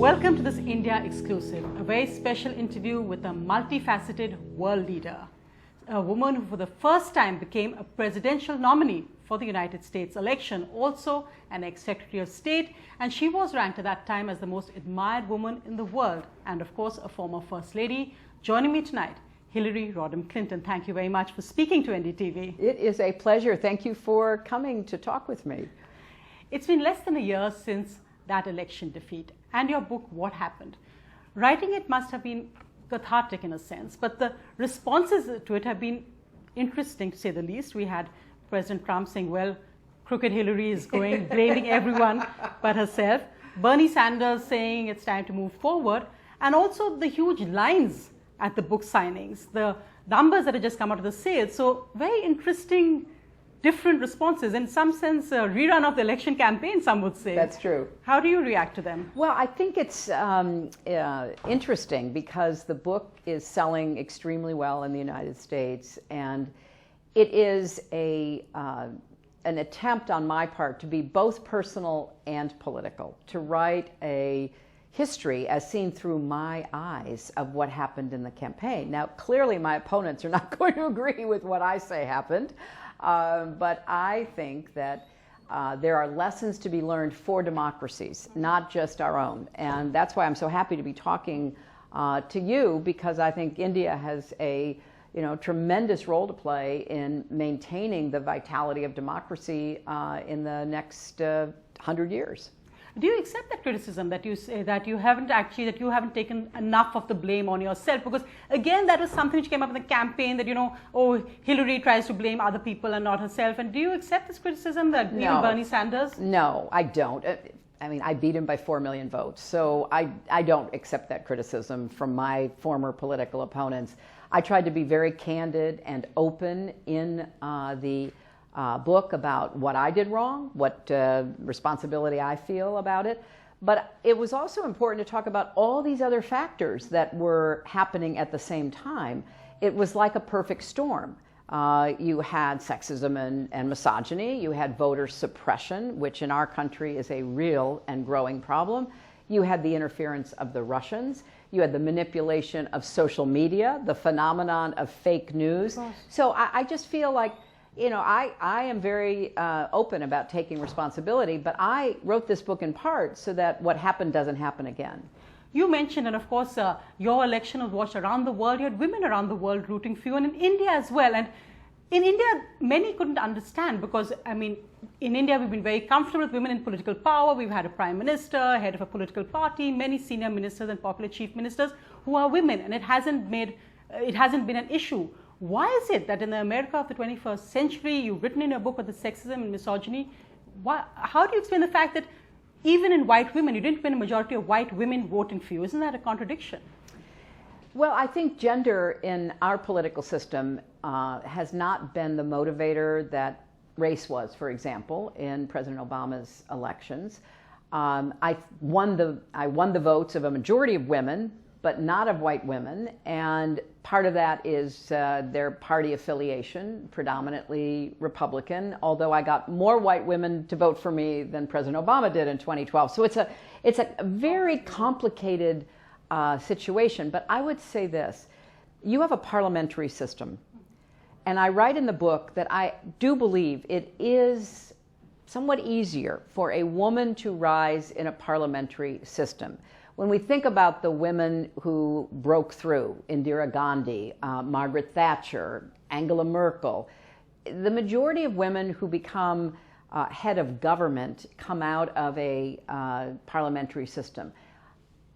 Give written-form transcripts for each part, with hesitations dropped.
Welcome to this India exclusive, a very special interview with a multifaceted world leader, a woman who for the first time became a presidential nominee for the United States election, also an ex-Secretary of State, and she was ranked at that time as the most admired woman in the world, and of course a former First Lady. Joining me tonight, Hillary Rodham Clinton. Thank you very much for speaking to NDTV. It is a pleasure. Thank you for coming to talk with me. It's been less than a year since that election defeat, and your book, What Happened? Writing it must have been cathartic in a sense, but the responses to it have been interesting, to say the least. We had President Trump saying, well, crooked Hillary is going, blaming everyone but herself. Bernie Sanders saying it's time to move forward, and also the huge lines at the book signings, the numbers that have just come out of the sales. So very interesting, different responses. In some sense, a rerun of the election campaign, some would say. That's true. How do you react to them? Well, I think it's interesting because the book is selling extremely well in the United States, and it is an attempt on my part to be both personal and political, to write a history as seen through my eyes of what happened in the campaign. Now, clearly my opponents are not going to agree with what I say happened, but I think that there are lessons to be learned for democracies, not just our own. And that's why I'm so happy to be talking to you, because I think India has a tremendous role to play in maintaining the vitality of democracy in the next 100 years. Do you accept that criticism that you say that you haven't taken enough of the blame on yourself? Because again, that was something which came up in the campaign, that oh, Hillary tries to blame other people and not herself. And do you accept this criticism that even Bernie Sanders? No, I don't. I mean, I beat him by 4 million votes, so I don't accept that criticism from my former political opponents. I tried to be very candid and open in the book about what I did wrong, what responsibility I feel about it. But it was also important to talk about all these other factors that were happening at the same time. It was like a perfect storm. You had sexism and misogyny. You had voter suppression, which in our country is a real and growing problem. You had the interference of the Russians. You had the manipulation of social media, the phenomenon of fake news. So I just feel like, I am very open about taking responsibility, but I wrote this book in part so that what happened doesn't happen again. You mentioned, and of course, your election was watched around the world. You had women around the world rooting for you, and in India as well. And in India, many couldn't understand because, in India, we've been very comfortable with women in political power. We've had a prime minister, head of a political party, many senior ministers and popular chief ministers who are women, and it hasn't been an issue. Why is it that in the America of the 21st century, you've written in your book about the sexism and misogyny, how do you explain the fact that even in white women, you didn't win a majority of white women voting for you? Isn't that a contradiction? Well, I think gender in our political system has not been the motivator that race was, for example, in President Obama's elections. I won the votes of a majority of women, but not of white women, and part of that is their party affiliation, predominantly Republican, although I got more white women to vote for me than President Obama did in 2012. So it's a very complicated situation, but I would say this. You have a parliamentary system, and I write in the book that I do believe it is somewhat easier for a woman to rise in a parliamentary system. When we think about the women who broke through, Indira Gandhi, Margaret Thatcher, Angela Merkel, the majority of women who become head of government come out of a parliamentary system.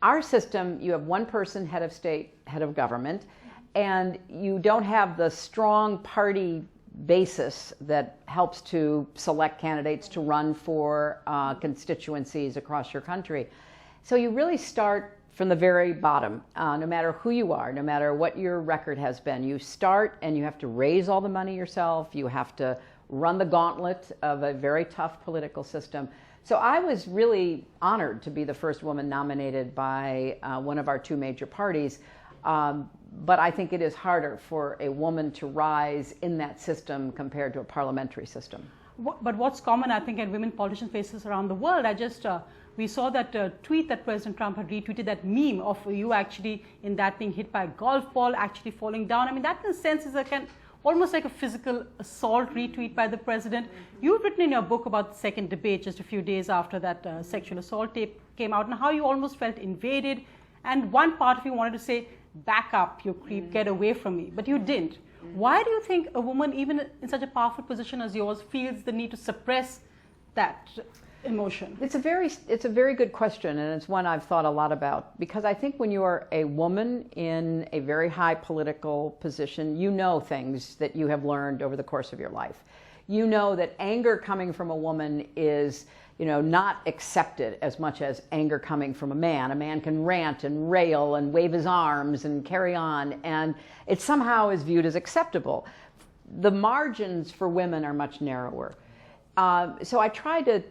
Our system, you have one person, head of state, head of government, and you don't have the strong party basis that helps to select candidates to run for constituencies across your country. So you really start from the very bottom, no matter who you are, no matter what your record has been. You start and you have to raise all the money yourself. You have to run the gauntlet of a very tough political system. So I was really honored to be the first woman nominated by one of our two major parties. But I think it is harder for a woman to rise in that system compared to a parliamentary system. But what's common, I think, in women politician faces around the world, I just We saw that tweet that President Trump had retweeted, that meme of you actually in that being hit by a golf ball, actually falling down. I mean, that in a sense is almost like a physical assault retweet by the president. You've written in your book about the second debate just a few days after that sexual assault tape came out, and how you almost felt invaded. And one part of you wanted to say, back up, you creep, get away from me. But you didn't. Why do you think a woman, even in such a powerful position as yours, feels the need to suppress that emotion? It's a very good question, and it's one I've thought a lot about, because I think when you are a woman in a very high political position, you know things that you have learned over the course of your life. You know that anger coming from a woman is, not accepted as much as anger coming from a man. A man can rant and rail and wave his arms and carry on, and it somehow is viewed as acceptable. The margins for women are much narrower. So I tried to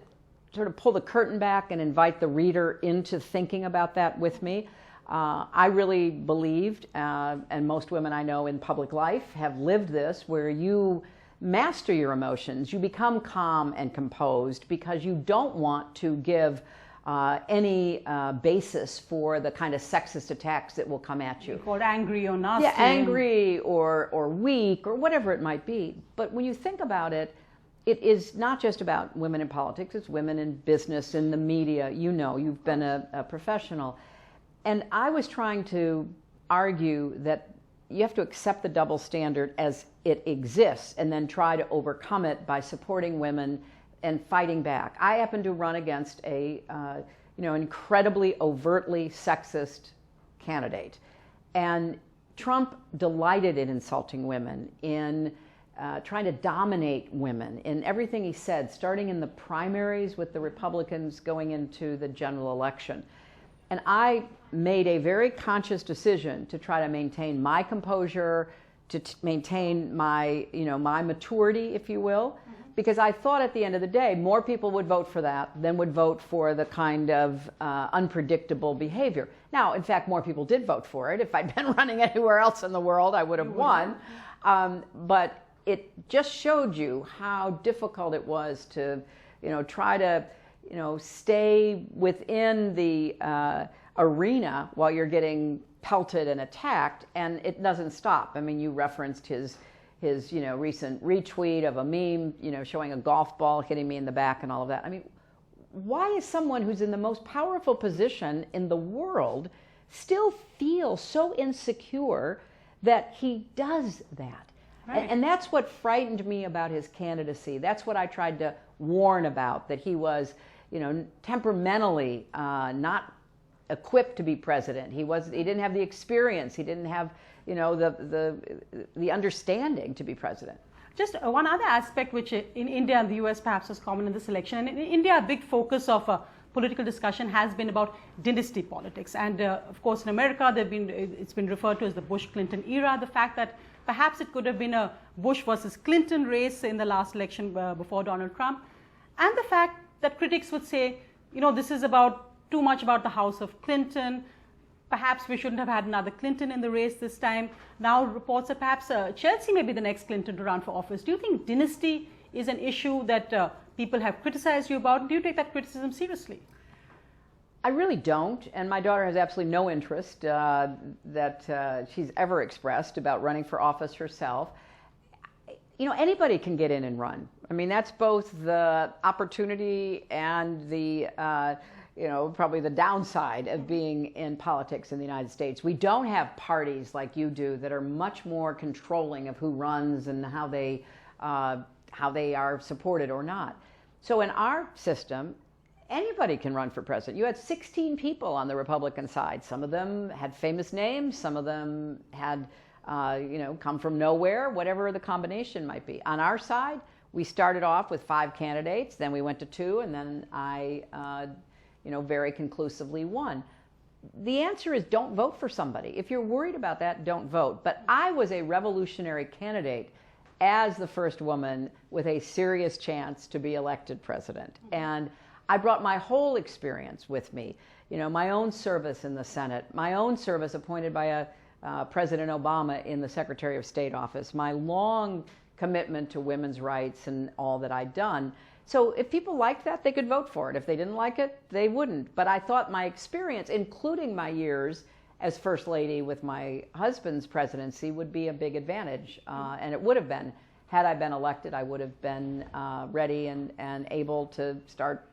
sort of pull the curtain back and invite the reader into thinking about that with me. I really believed, and most women I know in public life have lived this, where you master your emotions, you become calm and composed because you don't want to give any basis for the kind of sexist attacks that will come at you. Called angry or nasty. Yeah, angry or weak or whatever it might be. But when you think about it, it is not just about women in politics, it's women in business, in the media. You've been a professional. And I was trying to argue that you have to accept the double standard as it exists and then try to overcome it by supporting women and fighting back. I happen to run against a incredibly overtly sexist candidate. And Trump delighted in insulting women, in trying to dominate women in everything he said, starting in the primaries with the Republicans going into the general election. And I made a very conscious decision to try to maintain my composure, to maintain my, my maturity, if you will, because I thought at the end of the day, more people would vote for that than would vote for the kind of unpredictable behavior. Now, in fact, more people did vote for it. If I'd been running anywhere else in the world, I would have won. But it just showed you how difficult it was to, try to, stay within the arena while you're getting pelted and attacked, and it doesn't stop. I mean, you referenced his recent retweet of a meme, showing a golf ball hitting me in the back and all of that. I mean, why is someone who's in the most powerful position in the world still feel so insecure that he does that? Right. And that's what frightened me about his candidacy. That's what I tried to warn about, that he was, temperamentally not equipped to be president. He didn't have the experience. He didn't have, the understanding to be president. Just one other aspect which in India and the US perhaps was common in this election. And in India, a big focus of political discussion has been about dynasty politics. And of course, in America, it's been referred to as the Bush-Clinton era. The fact that perhaps it could have been a Bush versus Clinton race in the last election before Donald Trump. And the fact that critics would say, this is too much about the house of Clinton. Perhaps we shouldn't have had another Clinton in the race this time. Now reports that perhaps Chelsea may be the next Clinton to run for office. Do you think dynasty is an issue that people have criticized you about? Do you take that criticism seriously? I really don't, and my daughter has absolutely no interest that she's ever expressed about running for office herself. Anybody can get in and run. I mean, that's both the opportunity and the probably the downside of being in politics in the United States. We don't have parties like you do that are much more controlling of who runs and how they are supported or not. So in our system, anybody can run for president. You had 16 people on the Republican side. Some of them had famous names. Some of them had, come from nowhere, whatever the combination might be. On our side, we started off with 5 candidates. Then we went to 2, and then I very conclusively won. The answer is don't vote for somebody. If you're worried about that, don't vote. But I was a revolutionary candidate as the first woman with a serious chance to be elected president. And I brought my whole experience with me, my own service in the Senate, my own service appointed by President Obama in the Secretary of State office, my long commitment to women's rights and all that I'd done. So if people liked that, they could vote for it. If they didn't like it, they wouldn't. But I thought my experience, including my years as First Lady with my husband's presidency, would be a big advantage. And it would have been. Had I been elected, I would have been ready and able to start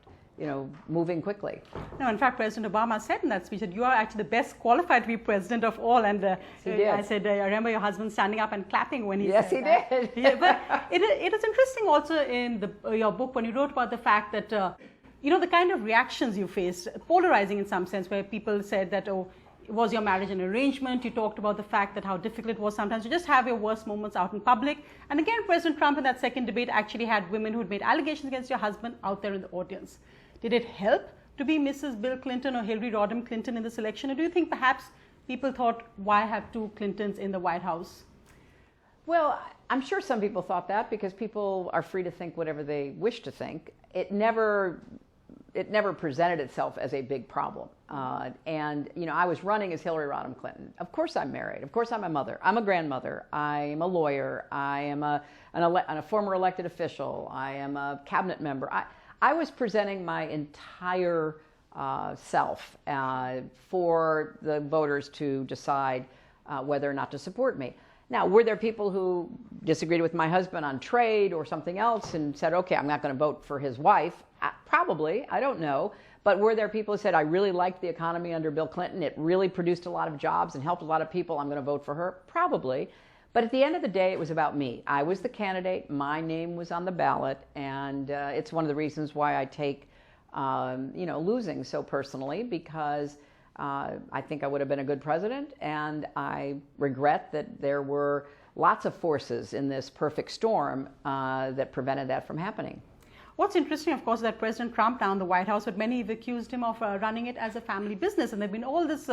moving quickly. No, in fact, President Obama said in that speech that you are actually the best qualified to be president of all. And I said, I remember your husband standing up and clapping when he yes, said that. Yes, he Yeah, did. but it is interesting also in your book when you wrote about the fact that, the kind of reactions you faced, polarizing in some sense, where people said that, oh, was your marriage an arrangement? You talked about the fact that how difficult it was sometimes to just have your worst moments out in public. And again, President Trump in that second debate actually had women who had made allegations against your husband out there in the audience. Did it help to be Mrs. Bill Clinton or Hillary Rodham Clinton in this election? Or do you think perhaps people thought, why have two Clintons in the White House? Well, I'm sure some people thought that because people are free to think whatever they wish to think. It never presented itself as a big problem. I was running as Hillary Rodham Clinton. Of course I'm married. Of course I'm a mother. I'm a grandmother. I am a lawyer. I am a former elected official. I am a cabinet member. I was presenting my entire self for the voters to decide whether or not to support me. Now, were there people who disagreed with my husband on trade or something else and said, okay, I'm not going to vote for his wife? Probably, I don't know. But were there people who said, I really liked the economy under Bill Clinton, it really produced a lot of jobs and helped a lot of people, I'm going to vote for her? Probably. But at the end of the day, it was about me. I was the candidate, my name was on the ballot, and it's one of the reasons why I take losing so personally, because I think I would have been a good president, and I regret that there were lots of forces in this perfect storm that prevented that from happening. What's interesting, of course, is that President Trump now in the White House, but many have accused him of running it as a family business, and there have been all this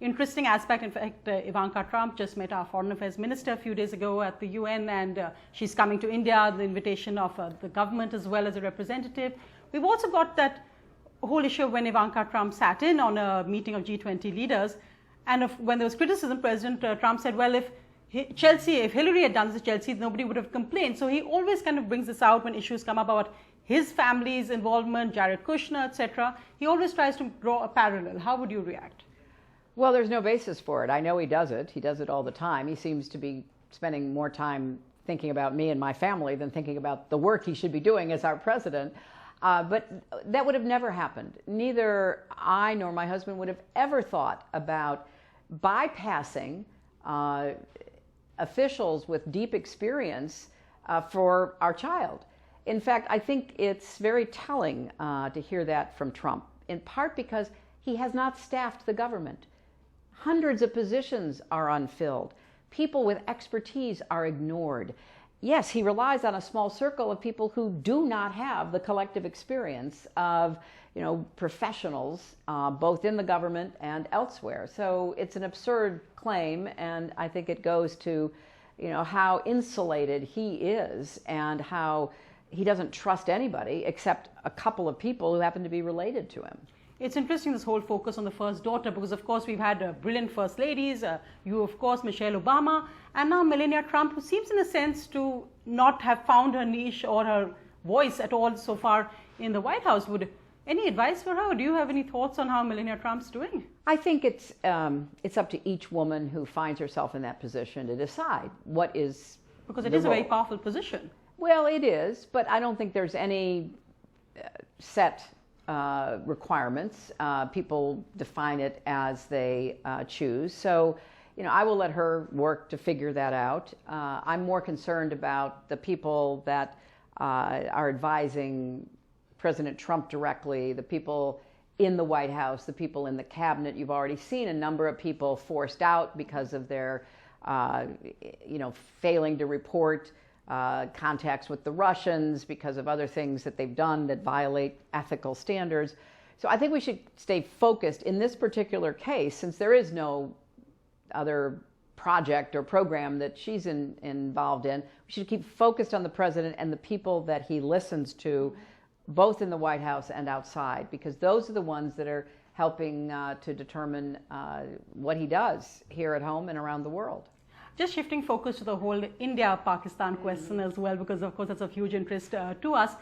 interesting aspect. In fact, Ivanka Trump just met our Foreign Affairs Minister a few days ago at the UN, and she's coming to India, the invitation of the government as well as a representative. We've also got that whole issue when Ivanka Trump sat in on a meeting of G20 leaders, and when there was criticism, President Trump said, well, if Hillary had done this to Chelsea, nobody would have complained. So he always kind of brings this out when issues come up about his family's involvement, Jared Kushner, etc. He always tries to draw a parallel. How would you react? Well, there's no basis for it. I know he does it. He does it all the time. He seems to be spending more time thinking about me and my family than thinking about the work he should be doing as our president. But that would have never happened. Neither I nor my husband would have ever thought about bypassing officials with deep experience for our child. In fact, I think it's very telling to hear that from Trump, in part because he has not staffed the government. Hundreds of positions are unfilled. People with expertise are ignored. Yes, he relies on a small circle of people who do not have the collective experience of, professionals, both in the government and elsewhere. So it's an absurd claim, and I think it goes to, how insulated he is and how he doesn't trust anybody except a couple of people who happen to be related to him. It's interesting, this whole focus on the first daughter, because of course we've had brilliant first ladies, you of course, Michelle Obama, and now Melania Trump, who seems in a sense to not have found her niche or her voice at all so far in the White House. Any advice for her? Do you have any thoughts on how Melania Trump's doing? I think it's up to each woman who finds herself in that position to decide what is because it is a very powerful position. Well, it is, but I don't think there's any set requirements. People define it as they choose. So, I will let her work to figure that out. I'm more concerned about the people that are advising President Trump directly, the people in the White House, the people in the cabinet. You've already seen a number of people forced out because of their, failing to report contacts with the Russians, because of other things that they've done that violate ethical standards. So I think we should stay focused in this particular case, since there is no other project or program that she's involved in. We should keep focused on the president and the people that he listens to, both in the White House and outside, because those are the ones that are helping to determine what he does here at home and around the world. Just shifting focus to the whole India-Pakistan question as well, because of course that's of huge interest to us.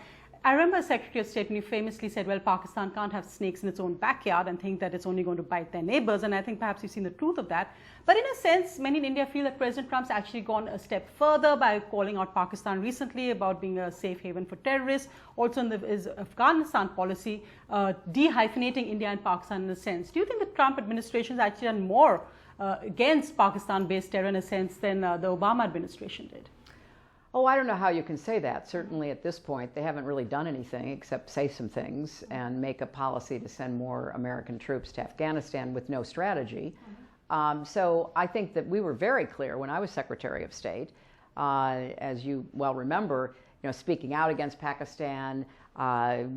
I remember Secretary of State when he famously said, well, Pakistan can't have snakes in its own backyard and think that it's only going to bite their neighbors. And I think perhaps you've seen the truth of that. But in a sense, many in India feel that President Trump's actually gone a step further by calling out Pakistan recently about being a safe haven for terrorists. Also in his Afghanistan policy, de-hyphenating India and Pakistan in a sense. Do you think the Trump administration has actually done more against Pakistan-based terror in a sense than the Obama administration did? Oh, I don't know how you can say that. Certainly at this point, they haven't really done anything except say some things and make a policy to send more American troops to Afghanistan with no strategy. So I think that we were very clear when I was Secretary of State, as you well remember, speaking out against Pakistan,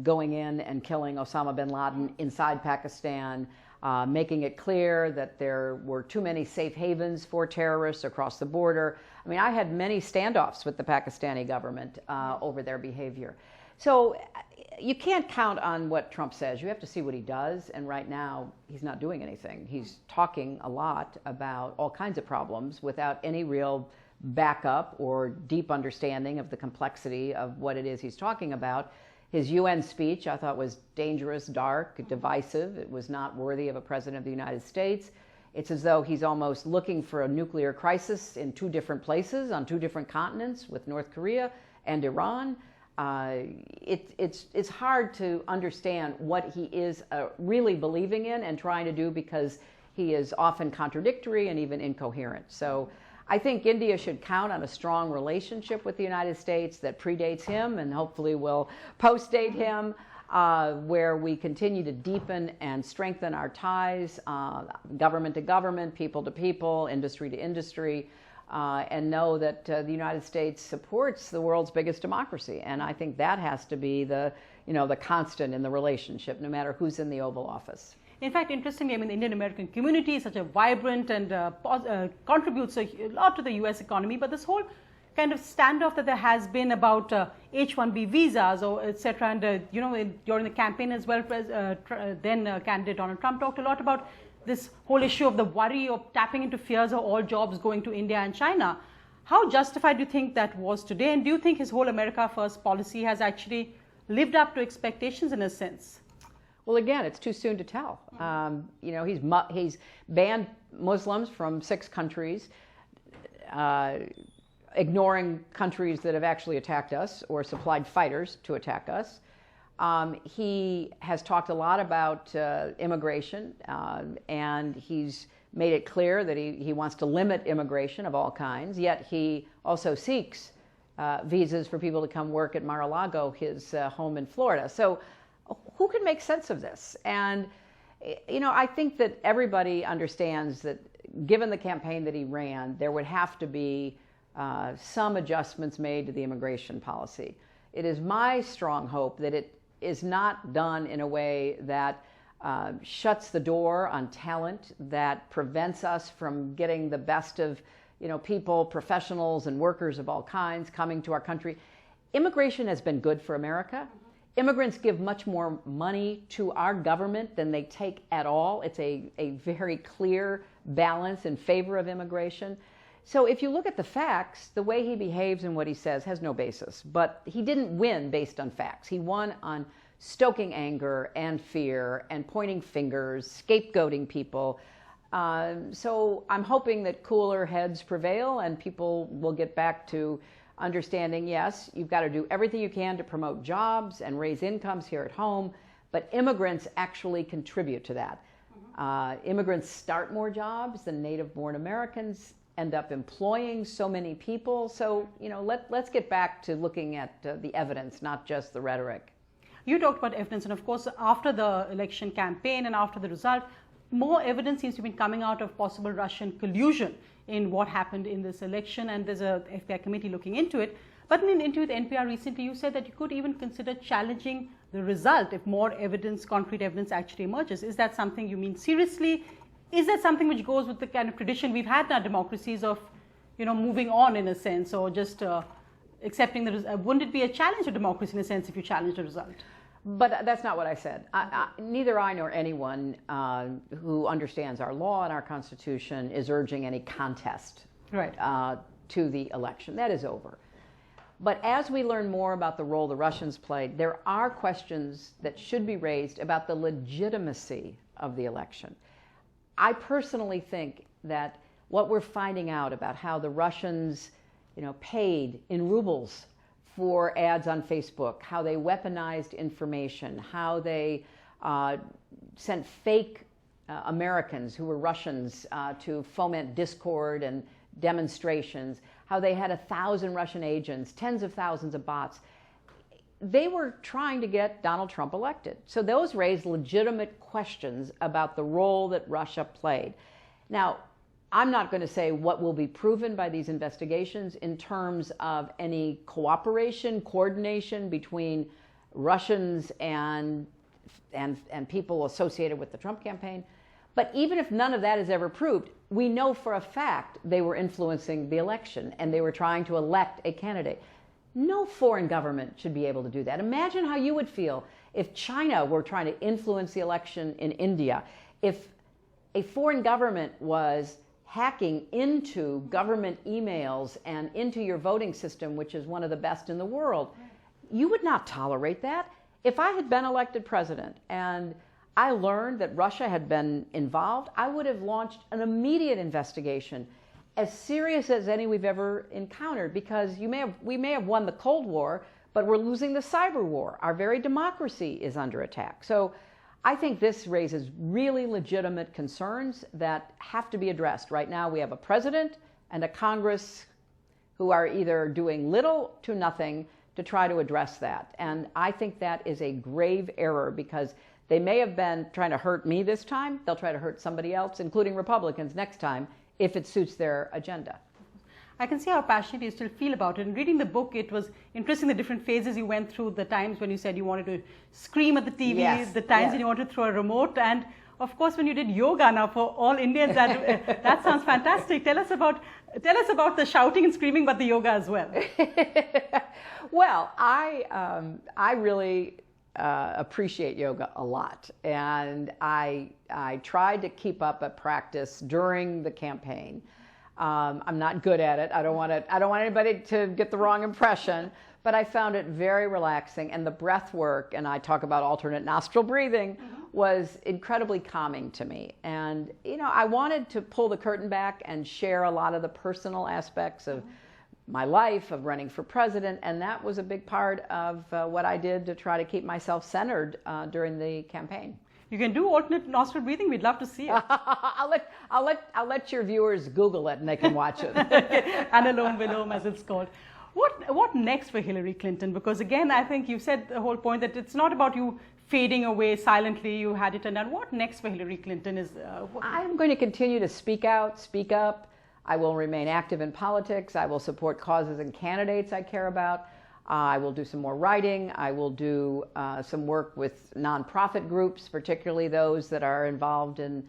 going in and killing Osama bin Laden inside Pakistan, making it clear that there were too many safe havens for terrorists across the border. I mean, I had many standoffs with the Pakistani government over their behavior. So you can't count on what Trump says. You have to see what he does. And right now, he's not doing anything. He's talking a lot about all kinds of problems without any real backup or deep understanding of the complexity of what it is he's talking about. His UN speech, I thought, was dangerous, dark, divisive. It was not worthy of a president of the United States. It's as though he's almost looking for a nuclear crisis in two different places, on two different continents, with North Korea and Iran. It's hard to understand what he is really believing in and trying to do, because he is often contradictory and even incoherent. So I think India should count on a strong relationship with the United States that predates him and hopefully will postdate him, where we continue to deepen and strengthen our ties, government to government, people to people, industry to industry, and know that the United States supports the world's biggest democracy. And I think that has to be the constant in the relationship, no matter who's in the Oval Office. In fact, interestingly, I mean, the Indian American community is such a vibrant and contributes a lot to the US economy, but this whole kind of standoff that there has been about H-1B visas, or etc., and during the campaign as well, then candidate Donald Trump talked a lot about this whole issue of the worry of tapping into fears of all jobs going to India and China. How justified do you think that was today, and do you think his whole America First policy has actually lived up to expectations in a sense? Well, again, it's too soon to tell. He's banned Muslims from 6 countries, ignoring countries that have actually attacked us or supplied fighters to attack us. He has talked a lot about immigration, and he's made it clear that he wants to limit immigration of all kinds, yet he also seeks visas for people to come work at Mar-a-Lago, his home in Florida. So who can make sense of this? And, I think that everybody understands that given the campaign that he ran, there would have to be some adjustments made to the immigration policy. It is my strong hope that it is not done in a way that shuts the door on talent, that prevents us from getting the best of people, professionals and workers of all kinds coming to our country. Immigration has been good for America. Immigrants give much more money to our government than they take at all. It's a very clear balance in favor of immigration. So if you look at the facts, the way he behaves and what he says has no basis. But he didn't win based on facts. He won on stoking anger and fear and pointing fingers, scapegoating people. So I'm hoping that cooler heads prevail and people will get back to understanding, yes, you've got to do everything you can to promote jobs and raise incomes here at home, but immigrants actually contribute to that. Immigrants start more jobs than native-born Americans, end up employing so many people. So, let's get back to looking at the evidence, not just the rhetoric. You talked about evidence, and of course, after the election campaign and after the result, more evidence seems to be coming out of possible Russian collusion in what happened in this election, and there's a FBI committee looking into it. But in an interview with NPR recently, you said that you could even consider challenging the result if more evidence, concrete evidence actually emerges. Is that something you mean seriously? Is that something which goes with the kind of tradition we've had in our democracies of, moving on in a sense, or just accepting the result? Wouldn't it be a challenge to democracy in a sense if you challenge the result? But that's not what I said. Neither I nor anyone who understands our law and our Constitution is urging any contest to the election. That is over. But as we learn more about the role the Russians played, there are questions that should be raised about the legitimacy of the election. I personally think that what we're finding out about how the Russians, paid in rubles for ads on Facebook, how they weaponized information, how they sent fake Americans who were Russians to foment discord and demonstrations, how they had 1,000 Russian agents, tens of thousands of bots. They were trying to get Donald Trump elected. So those raised legitimate questions about the role that Russia played. Now, I'm not going to say what will be proven by these investigations in terms of any cooperation, coordination between Russians and people associated with the Trump campaign. But even if none of that is ever proved, we know for a fact they were influencing the election and they were trying to elect a candidate. No foreign government should be able to do that. Imagine how you would feel if China were trying to influence the election in India, if a foreign government was hacking into government emails and into your voting system, which is one of the best in the world. You would not tolerate that. If I had been elected president and I learned that Russia had been involved, I would have launched an immediate investigation, as serious as any we've ever encountered, because we may have won the Cold War, but we're losing the cyber war. Our very democracy is under attack. So I think this raises really legitimate concerns that have to be addressed. Right now we have a president and a Congress who are either doing little to nothing to try to address that. And I think that is a grave error, because they may have been trying to hurt me this time. They'll try to hurt somebody else, including Republicans, next time, if it suits their agenda. I can see how passionate you still feel about it. And reading the book, it was interesting the different phases you went through, the times when you said you wanted to scream at the TV, yes, the times yes. when you wanted to throw a remote, and of course when you did yoga now for all Indians. That sounds fantastic. Tell us about the shouting and screaming, but the yoga as well. Well, I really appreciate yoga a lot, and I tried to keep up a practice during the campaign. I'm not good at it. I don't want anybody to get the wrong impression, but I found it very relaxing, and the breath work, and I talk about alternate nostril breathing, was incredibly calming to me. And I wanted to pull the curtain back and share a lot of the personal aspects of my life, of running for president, and that was a big part of what I did to try to keep myself centered during the campaign. You can do alternate nostril breathing. We'd love to see it. I'll let your viewers Google it and they can watch it. Anulom Vilom, as it's called. What next for Hillary Clinton? Because again, I think you've said the whole point that it's not about you fading away silently. You had it, and then what next for Hillary Clinton is? I'm going to continue to speak out, speak up. I will remain active in politics. I will support causes and candidates I care about. I will do some more writing. I will do some work with nonprofit groups, particularly those that are involved in,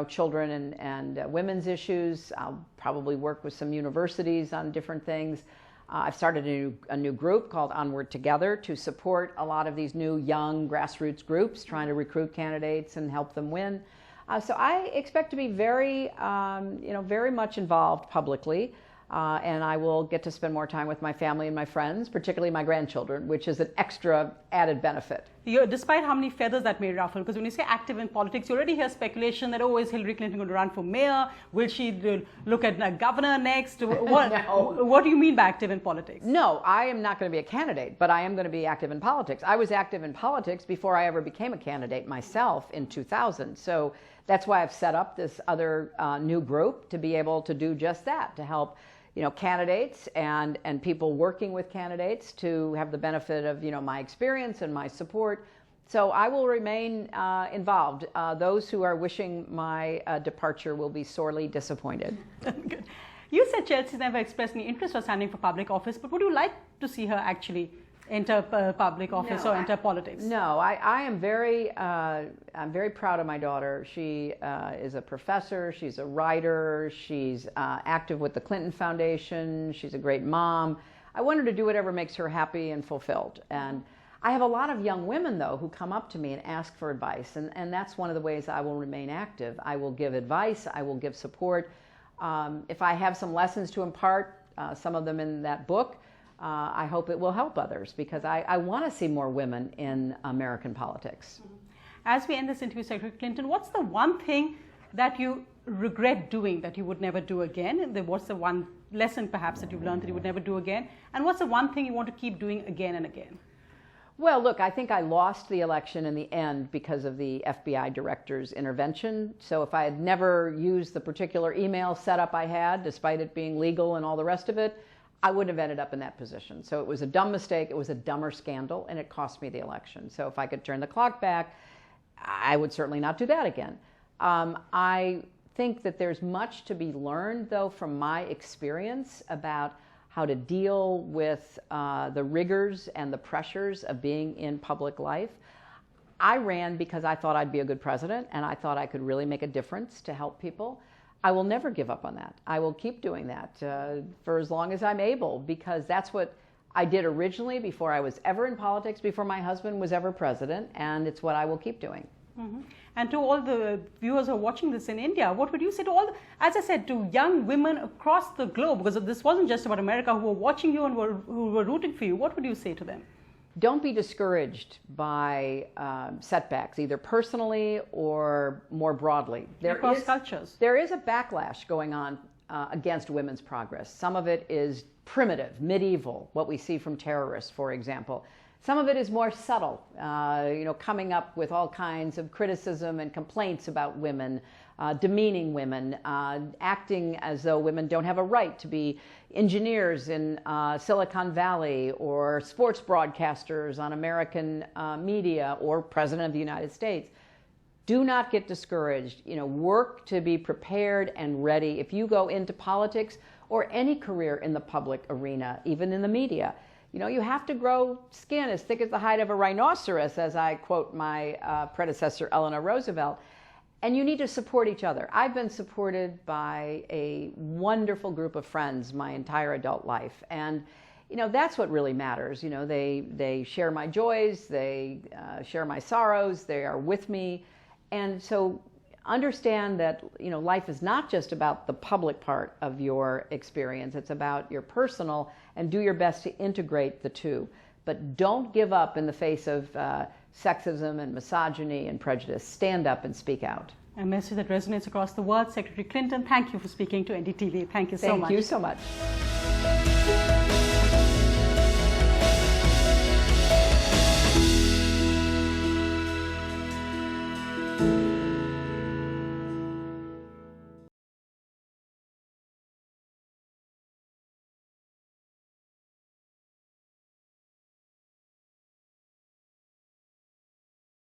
children and women's issues. I'll probably work with some universities on different things. I've started a new group called Onward Together to support a lot of these new young grassroots groups trying to recruit candidates and help them win. So I expect to be very much involved publicly. And I will get to spend more time with my family and my friends, particularly my grandchildren, which is an extra added benefit. Despite how many feathers that may ruffle, because when you say active in politics, you already hear speculation that, is Hillary Clinton going to run for mayor? Will she look at a governor next? What do you mean by active in politics? No, I am not going to be a candidate, but I am going to be active in politics. I was active in politics before I ever became a candidate myself in 2000. So that's why I've set up this other new group to be able to do just that, to help candidates and people working with candidates to have the benefit of, my experience and my support. So I will remain involved. Those who are wishing my departure will be sorely disappointed. Good. You said Chelsea's never expressed any interest or standing for public office, but would you like to see her actually enter public office or enter politics? No, I'm very proud of my daughter. She is a professor, she's a writer, she's active with the Clinton Foundation, she's a great mom. I want her to do whatever makes her happy and fulfilled. And I have a lot of young women, though, who come up to me and ask for advice, and that's one of the ways I will remain active. I will give advice, I will give support. If I have some lessons to impart, some of them in that book, I hope it will help others, because I want to see more women in American politics. As we end this interview, Secretary Clinton, what's the one thing that you regret doing that you would never do again? And what's the one lesson perhaps that you've learned that you would never do again? And what's the one thing you want to keep doing again and again? Well, look, I think I lost the election in the end because of the FBI director's intervention. So if I had never used the particular email setup I had, despite it being legal and all the rest of it, I wouldn't have ended up in that position. So it was a dumb mistake, it was a dumber scandal, and it cost me the election. So if I could turn the clock back, I would certainly not do that again. I think that there's much to be learned, though, from my experience about how to deal with the rigors and the pressures of being in public life. I ran because I thought I'd be a good president, and I thought I could really make a difference to help people. I will never give up on that. I will keep doing that for as long as I'm able, because that's what I did originally before I was ever in politics, before my husband was ever president, and it's what I will keep doing. Mm-hmm. And to all the viewers who are watching this in India, what would you say to all, as I said, to young women across the globe, because this wasn't just about America, who were watching you and who were rooting for you, what would you say to them? Don't be discouraged by setbacks, either personally or more broadly. Across cultures. There is a backlash going on against women's progress. Some of it is primitive, medieval, what we see from terrorists, for example. Some of it is more subtle, coming up with all kinds of criticism and complaints about women, demeaning women, acting as though women don't have a right to be engineers in Silicon Valley, or sports broadcasters on American media, or President of the United States. Do not get discouraged. Work to be prepared and ready. If you go into politics or any career in the public arena, even in the media, you have to grow skin as thick as the hide of a rhinoceros, as I quote my predecessor, Eleanor Roosevelt. And you need to support each other. I've been supported by a wonderful group of friends my entire adult life. And, that's what really matters. They share my joys, they share my sorrows, they are with me. And so understand that, life is not just about the public part of your experience. It's about your personal, and do your best to integrate the two. But don't give up in the face of sexism and misogyny and prejudice. Stand up and speak out. A message that resonates across the world. Secretary Clinton, thank you for speaking to NDTV. Thank you so much. Thank you so much.